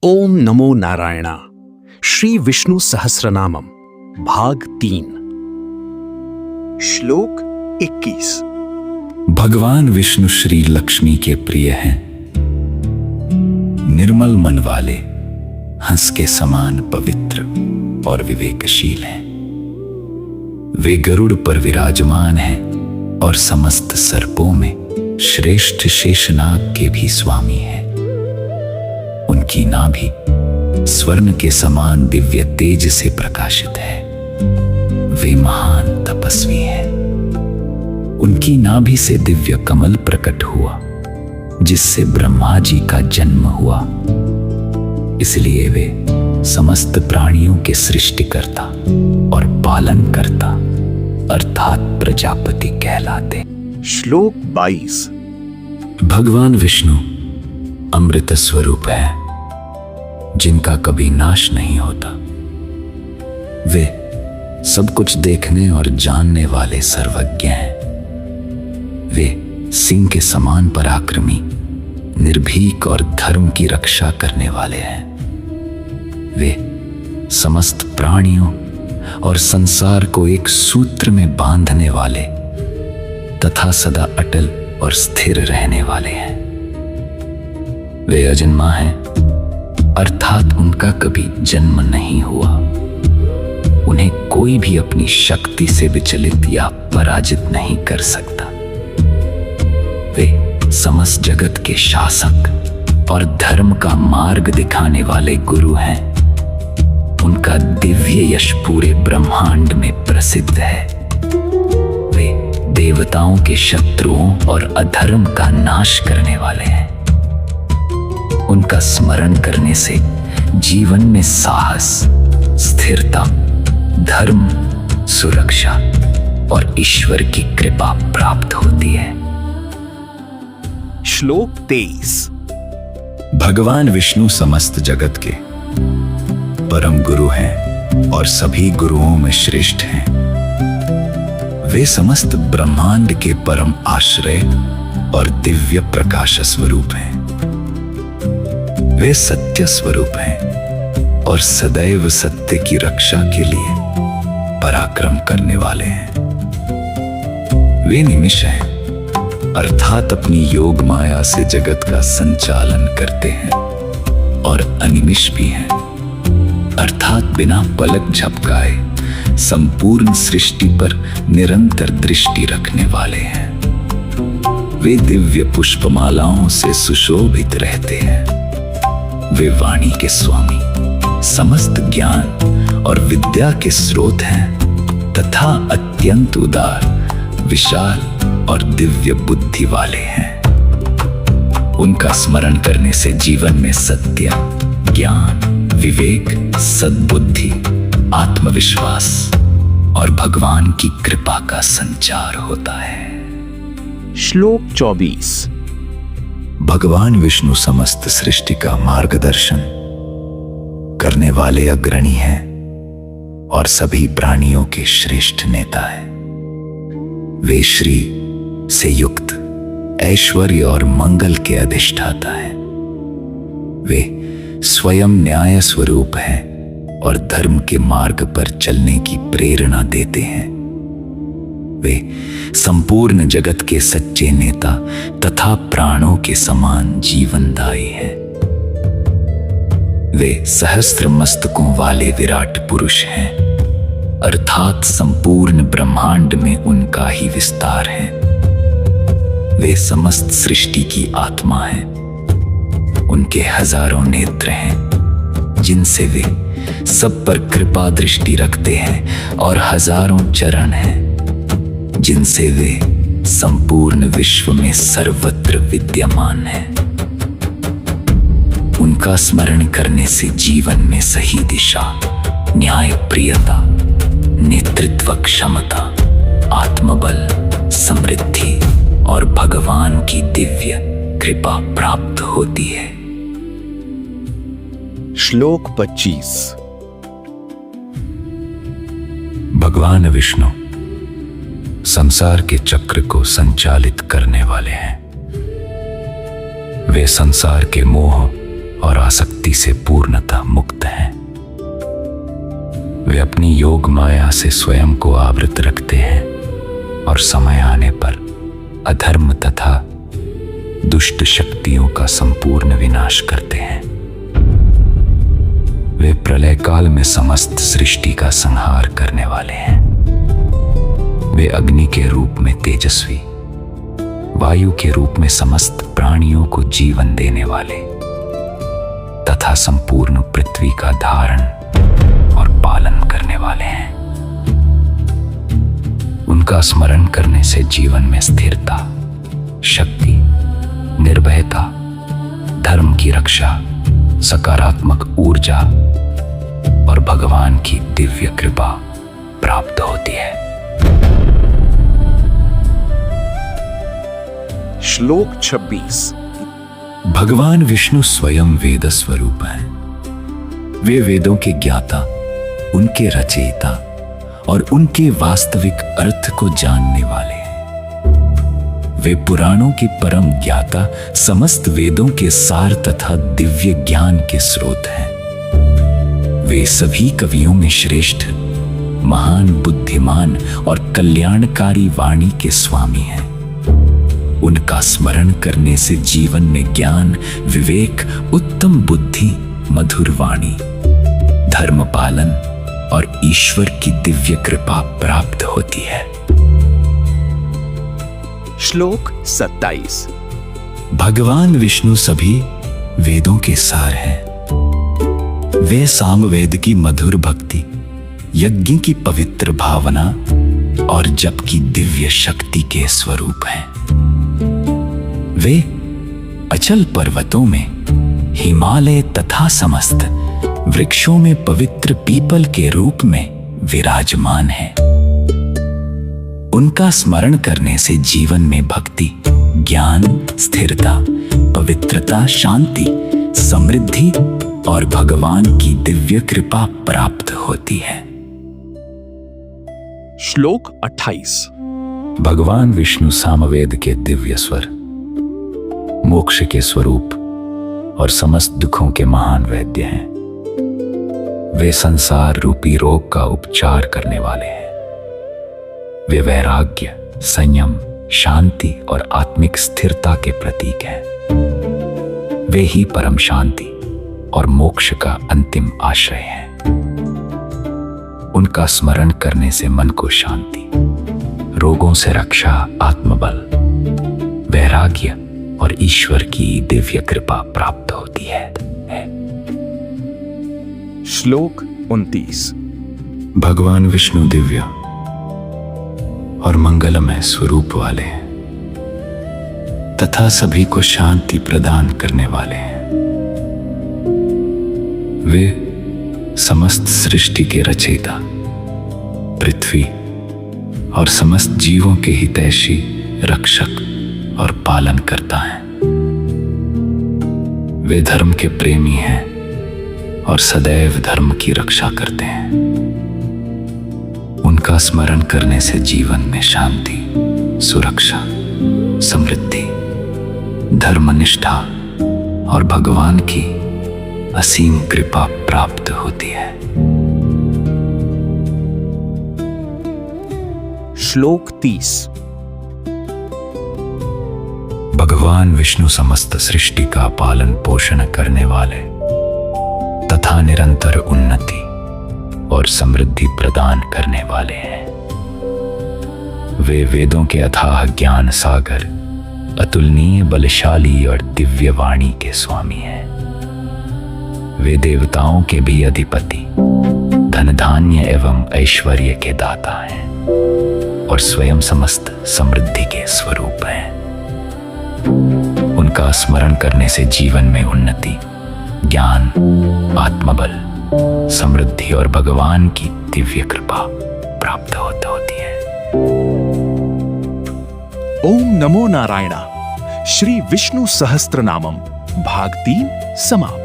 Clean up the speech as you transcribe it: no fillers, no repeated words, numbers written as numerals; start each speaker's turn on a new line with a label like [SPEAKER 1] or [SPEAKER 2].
[SPEAKER 1] ओम नमो नारायणा। श्री विष्णु सहस्रनामम भाग 3। श्लोक 21।
[SPEAKER 2] भगवान विष्णु श्री लक्ष्मी के प्रिय हैं, निर्मल मन वाले, हंस के समान पवित्र और विवेकशील हैं। वे गरुड़ पर विराजमान हैं और समस्त सर्पों में श्रेष्ठ शेषनाग के भी स्वामी हैं। उनकी नाभि स्वर्ण के समान दिव्य तेज से प्रकाशित है। वे महान तपस्वी हैं। उनकी नाभि से दिव्य कमल प्रकट हुआ, जिससे ब्रह्मा जी का जन्म हुआ। इसलिए वे समस्त प्राणियों के सृष्टिकर्ता और पालनकर्ता अर्थात प्रजापति कहलाते।
[SPEAKER 1] श्लोक 22।
[SPEAKER 2] भगवान विष्णु अमृत स्वरूप है, जिनका कभी नाश नहीं होता। वे सब कुछ देखने और जानने वाले सर्वज्ञ हैं। वे सिंह के समान पराक्रमी, निर्भीक और धर्म की रक्षा करने वाले हैं। वे समस्त प्राणियों और संसार को एक सूत्र में बांधने वाले तथा सदा अटल और स्थिर रहने वाले हैं। वे अजन्मा हैं, अर्थात उनका कभी जन्म नहीं हुआ। उन्हें कोई भी अपनी शक्ति से विचलित या पराजित नहीं कर सकता। वे समस्त जगत के शासक और धर्म का मार्ग दिखाने वाले गुरु हैं। उनका दिव्य यश पूरे ब्रह्मांड में प्रसिद्ध है। वे देवताओं के शत्रुओं और अधर्म का नाश करने वाले हैं। उनका स्मरण करने से जीवन में साहस, स्थिरता, धर्म, सुरक्षा और ईश्वर की कृपा प्राप्त होती है।
[SPEAKER 1] श्लोक 23।
[SPEAKER 2] भगवान विष्णु समस्त जगत के परम गुरु हैं और सभी गुरुओं में श्रेष्ठ हैं। वे समस्त ब्रह्मांड के परम आश्रय और दिव्य प्रकाश स्वरूप हैं। वे सत्य स्वरूप हैं और सदैव सत्य की रक्षा के लिए पराक्रम करने वाले हैं। वे निमिष हैं, अर्थात अपनी योग माया से जगत का संचालन करते हैं, और अनिमिष भी हैं, अर्थात बिना पलक झपकाए संपूर्ण सृष्टि पर निरंतर दृष्टि रखने वाले हैं। वे दिव्य पुष्पमालाओं से सुशोभित रहते हैं। वे वाणी के स्वामी, समस्त ज्ञान और विद्या के स्रोत हैं तथा अत्यंत उदार, विशाल और दिव्य बुद्धि वाले हैं। उनका स्मरण करने से जीवन में सत्य, ज्ञान, विवेक, सद्बुद्धि, आत्मविश्वास और भगवान की कृपा का संचार होता है।
[SPEAKER 1] श्लोक 24।
[SPEAKER 2] भगवान विष्णु समस्त सृष्टि का मार्गदर्शन करने वाले अग्रणी हैं और सभी प्राणियों के श्रेष्ठ नेता हैं। वे श्री से युक्त ऐश्वर्य और मंगल के अधिष्ठाता हैं। वे स्वयं न्याय स्वरूप हैं और धर्म के मार्ग पर चलने की प्रेरणा देते हैं। वे संपूर्ण जगत के सच्चे नेता तथा प्राणों के समान जीवनदायी हैं। वे सहस्त्र मस्तकों वाले विराट पुरुष हैं, अर्थात संपूर्ण ब्रह्मांड में उनका ही विस्तार है। वे समस्त सृष्टि की आत्मा हैं। उनके हजारों नेत्र हैं, जिनसे वे सब पर कृपा दृष्टि रखते हैं, और हजारों चरण हैं, जिनसे वे संपूर्ण विश्व में सर्वत्र विद्यमान हैं। उनका स्मरण करने से जीवन में सही दिशा, न्यायप्रियता, नेतृत्व क्षमता, आत्मबल, समृद्धि और भगवान की दिव्य कृपा प्राप्त होती है।
[SPEAKER 1] श्लोक 25।
[SPEAKER 2] भगवान विष्णु संसार के चक्र को संचालित करने वाले हैं। वे संसार के मोह और आसक्ति से पूर्णतः मुक्त हैं। वे अपनी योग माया से स्वयं को आवृत रखते हैं और समय आने पर अधर्म तथा दुष्ट शक्तियों का संपूर्ण विनाश करते हैं। वे प्रलय काल में समस्त सृष्टि का संहार करने वाले हैं। वे अग्नि के रूप में तेजस्वी, वायु के रूप में समस्त प्राणियों को जीवन देने वाले तथा संपूर्ण पृथ्वी का धारण और पालन करने वाले हैं। उनका स्मरण करने से जीवन में स्थिरता, शक्ति, निर्भयता, धर्म की रक्षा, सकारात्मक ऊर्जा और भगवान की दिव्य कृपा प्राप्त होती है।
[SPEAKER 1] श्लोक 26।
[SPEAKER 2] भगवान विष्णु स्वयं वेद स्वरूप हैं। वे वेदों के ज्ञाता, उनके रचयिता और उनके वास्तविक अर्थ को जानने वाले हैं। वे पुराणों की परम ज्ञाता, समस्त वेदों के सार तथा दिव्य ज्ञान के स्रोत हैं। वे सभी कवियों में श्रेष्ठ, महान, बुद्धिमान और कल्याणकारी वाणी के स्वामी हैं। उनका स्मरण करने से जीवन में ज्ञान, विवेक, उत्तम बुद्धि, मधुर वाणी, धर्म पालन और ईश्वर की दिव्य कृपा प्राप्त होती है।
[SPEAKER 1] श्लोक 27।
[SPEAKER 2] भगवान विष्णु सभी वेदों के सार हैं। वे सामवेद की मधुर भक्ति, यज्ञ की पवित्र भावना और जप की दिव्य शक्ति के स्वरूप हैं। वे अचल पर्वतों में, हिमालय तथा समस्त वृक्षों में पवित्र पीपल के रूप में विराजमान हैं। उनका स्मरण करने से जीवन में भक्ति, ज्ञान, स्थिरता, पवित्रता, शांति, समृद्धि और भगवान की दिव्य कृपा प्राप्त होती है।
[SPEAKER 1] श्लोक 28।
[SPEAKER 2] भगवान विष्णु सामवेद के दिव्य स्वर, मोक्ष के स्वरूप और समस्त दुखों के महान वैद्य हैं। वे संसार रूपी रोग का उपचार करने वाले हैं। वे वैराग्य, संयम, शांति और आत्मिक स्थिरता के प्रतीक हैं। वे ही परम शांति और मोक्ष का अंतिम आश्रय हैं। उनका स्मरण करने से मन को शांति, रोगों से रक्षा, आत्मबल, वैराग्य और ईश्वर की दिव्य कृपा प्राप्त होती है।
[SPEAKER 1] श्लोक 29।
[SPEAKER 2] भगवान विष्णु दिव्य और मंगलमय स्वरूप वाले हैं तथा सभी को शांति प्रदान करने वाले हैं। वे समस्त सृष्टि के रचयिता, पृथ्वी और समस्त जीवों के हितैषी, रक्षक और पालन करता है। वे धर्म के प्रेमी हैं और सदैव धर्म की रक्षा करते हैं। उनका स्मरण करने से जीवन में शांति, सुरक्षा, समृद्धि, धर्मनिष्ठा और भगवान की असीम कृपा प्राप्त होती है।
[SPEAKER 1] श्लोक 30।
[SPEAKER 2] भगवान विष्णु समस्त सृष्टि का पालन पोषण करने वाले तथा निरंतर उन्नति और समृद्धि प्रदान करने वाले हैं। वे वेदों के अथाह ज्ञान सागर, अतुलनीय बलशाली और दिव्य वाणी के स्वामी हैं। वे देवताओं के भी अधिपति, धन धान्य एवं ऐश्वर्य के दाता हैं और स्वयं समस्त समृद्धि के स्वरूप हैं। उनका स्मरण करने से जीवन में उन्नति, ज्ञान, आत्मबल, समृद्धि और भगवान की दिव्य कृपा प्राप्त होती है।
[SPEAKER 1] ओम नमो नारायणा। श्री विष्णु सहस्त्रनामम भाग 3 समाप्त।